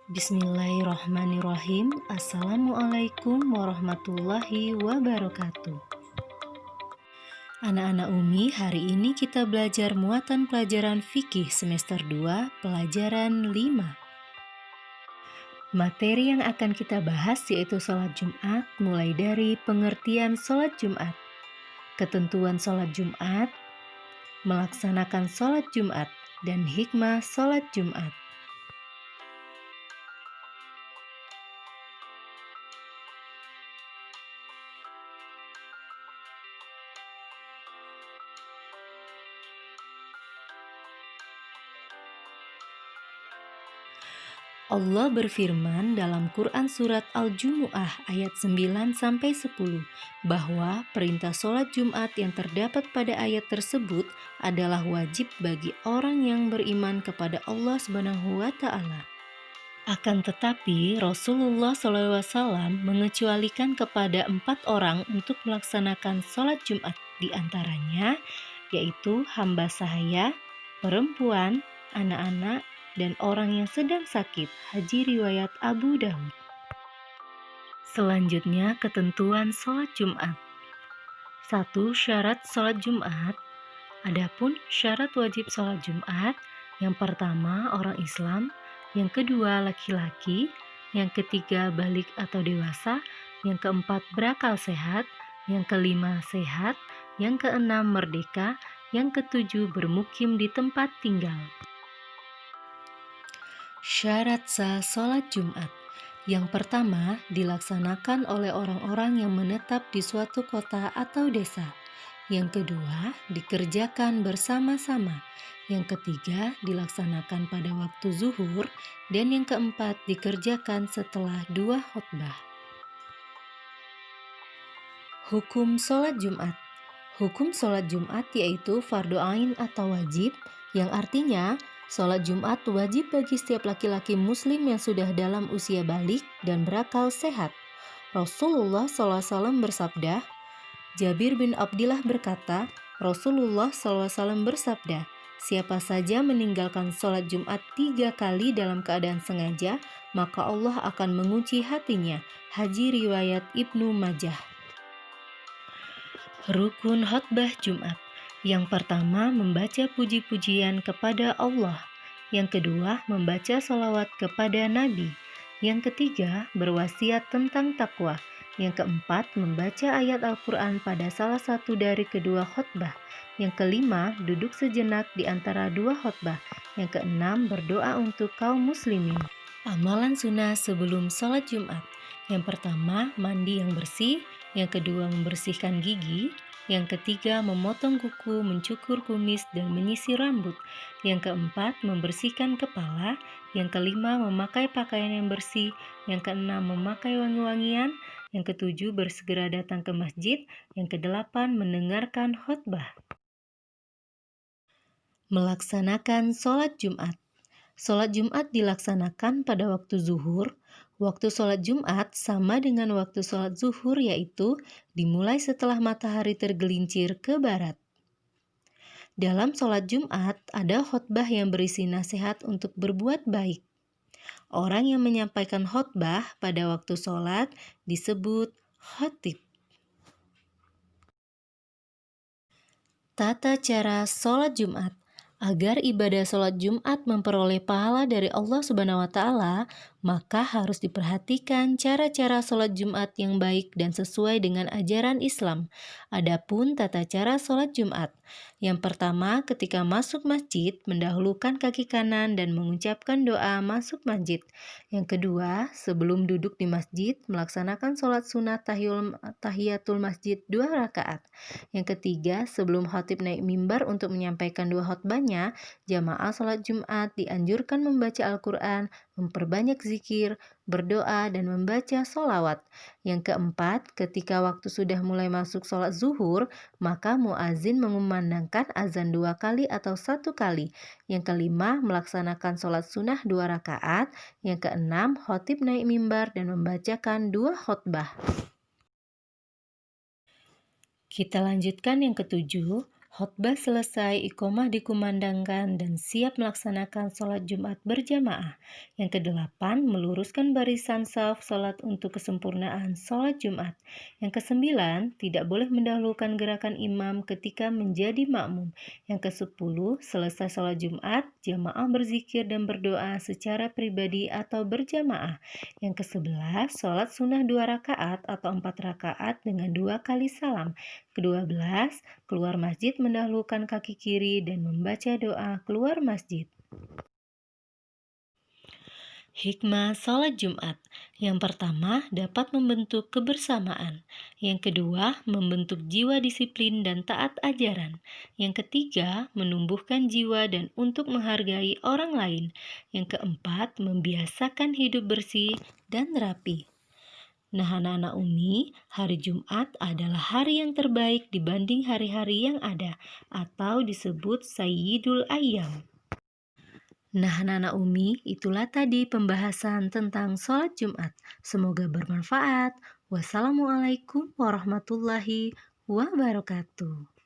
Bismillahirrahmanirrahim. Assalamualaikum warahmatullahi wabarakatuh. Anak-anak Umi, hari ini kita belajar muatan pelajaran fikih semester 2, pelajaran 5. Materi yang akan kita bahas yaitu sholat Jumat, mulai dari pengertian sholat Jumat, ketentuan sholat Jumat, melaksanakan sholat Jumat, dan hikmah sholat Jumat. Allah berfirman dalam Quran Surat Al-Jumu'ah ayat 9-10 bahwa perintah sholat Jumat yang terdapat pada ayat tersebut adalah wajib bagi orang yang beriman kepada Allah Subhanahu wa Ta'ala. Akan tetapi Rasulullah SAW mengecualikan kepada 4 orang untuk melaksanakan sholat Jumat, diantaranya yaitu hamba sahaya, perempuan, anak-anak, dan orang yang sedang sakit. Hadis riwayat Abu Daud. Selanjutnya, ketentuan sholat Jumat. 1. Syarat sholat Jumat. Adapun syarat wajib sholat Jumat, yang pertama orang Islam, yang kedua laki-laki, yang ketiga balik atau dewasa, yang keempat berakal sehat, yang kelima sehat, yang keenam merdeka, yang ketujuh bermukim di tempat tinggal. Syarat sah sholat Jumat. Yang pertama, dilaksanakan oleh orang-orang yang menetap di suatu kota atau desa. Yang kedua, dikerjakan bersama-sama. Yang ketiga, dilaksanakan pada waktu zuhur. Dan yang keempat, dikerjakan setelah 2 khutbah. Hukum sholat Jumat. Hukum sholat Jumat yaitu fardu ain atau wajib, yang artinya sholat Jumat wajib bagi setiap laki-laki muslim yang sudah dalam usia balik dan berakal sehat. Rasulullah SAW bersabda, Jabir bin Abdillah berkata, Rasulullah SAW bersabda, siapa saja meninggalkan sholat Jumat 3 kali dalam keadaan sengaja, maka Allah akan mengunci hatinya. Hadis riwayat Ibnu Majah. Rukun khutbah Jumat. Yang pertama, membaca puji-pujian kepada Allah. Yang kedua, membaca sholawat kepada Nabi. Yang ketiga, berwasiat tentang takwa. Yang keempat, membaca ayat Al-Quran pada salah satu dari kedua khutbah. Yang kelima, duduk sejenak di antara 2 khutbah. Yang keenam, berdoa untuk kaum muslimin. Amalan sunnah sebelum sholat Jumat. Yang pertama, mandi yang bersih. Yang kedua, membersihkan gigi. Yang ketiga, memotong kuku, mencukur kumis, dan menyisir rambut. Yang keempat, membersihkan kepala. Yang kelima, memakai pakaian yang bersih. Yang keenam, memakai wangi-wangian. Yang ketujuh, bersegera datang ke masjid. Yang kedelapan, mendengarkan khutbah. Melaksanakan sholat Jumat. Sholat Jumat dilaksanakan pada waktu zuhur. Waktu sholat Jumat sama dengan waktu sholat zuhur, yaitu dimulai setelah matahari tergelincir ke barat. Dalam sholat Jumat ada khutbah yang berisi nasihat untuk berbuat baik. Orang yang menyampaikan khutbah pada waktu sholat disebut khatib. Tata cara sholat Jumat. Agar ibadah sholat Jumat memperoleh pahala dari Allah Subhanahu wa Ta'ala, maka harus diperhatikan cara-cara sholat Jumat yang baik dan sesuai dengan ajaran Islam. Adapun tata cara sholat Jumat. Yang pertama, ketika masuk masjid, mendahulukan kaki kanan dan mengucapkan doa masuk masjid. Yang kedua, sebelum duduk di masjid, melaksanakan sholat sunat tahiyatul masjid 2 rakaat. Yang ketiga, sebelum khatib naik mimbar untuk menyampaikan 2 khutbahnya, jamaah sholat Jumat dianjurkan membaca Al-Quran, memperbanyak zikir, berdoa, dan membaca sholawat. Yang keempat, ketika waktu sudah mulai masuk sholat zuhur, maka muazin mengumandangkan azan 2 kali atau 1 kali. Yang kelima, melaksanakan sholat sunnah 2 rakaat. Yang keenam, khatib naik mimbar dan membacakan 2 khutbah. Kita lanjutkan yang ketujuh. Khotbah selesai, iqomah dikumandangkan, dan siap melaksanakan sholat Jumat berjamaah. Yang kedelapan, meluruskan barisan saf sholat untuk kesempurnaan sholat Jumat. Yang kesembilan, tidak boleh mendahulukan gerakan imam ketika menjadi makmum. Yang kesepuluh, selesai sholat Jumat, jamaah berzikir dan berdoa secara pribadi atau berjamaah. Yang kesebelas, sholat sunnah 2 rakaat atau 4 rakaat dengan 2 kali salam. Kedua belas, keluar masjid mendahulukan kaki kiri dan membaca doa keluar masjid. Hikmah sholat Jumat. Yang pertama, dapat membentuk kebersamaan. Yang kedua, membentuk jiwa disiplin dan taat ajaran. Yang ketiga, menumbuhkan jiwa dan untuk menghargai orang lain. Yang keempat, membiasakan hidup bersih dan rapi. Nah, anak-anak Umi, hari Jumat adalah hari yang terbaik dibanding hari-hari yang ada, atau disebut Sayyidul Ayyam. Nah, anak-anak Umi, itulah tadi pembahasan tentang sholat Jumat. Semoga bermanfaat. Wassalamualaikum warahmatullahi wabarakatuh.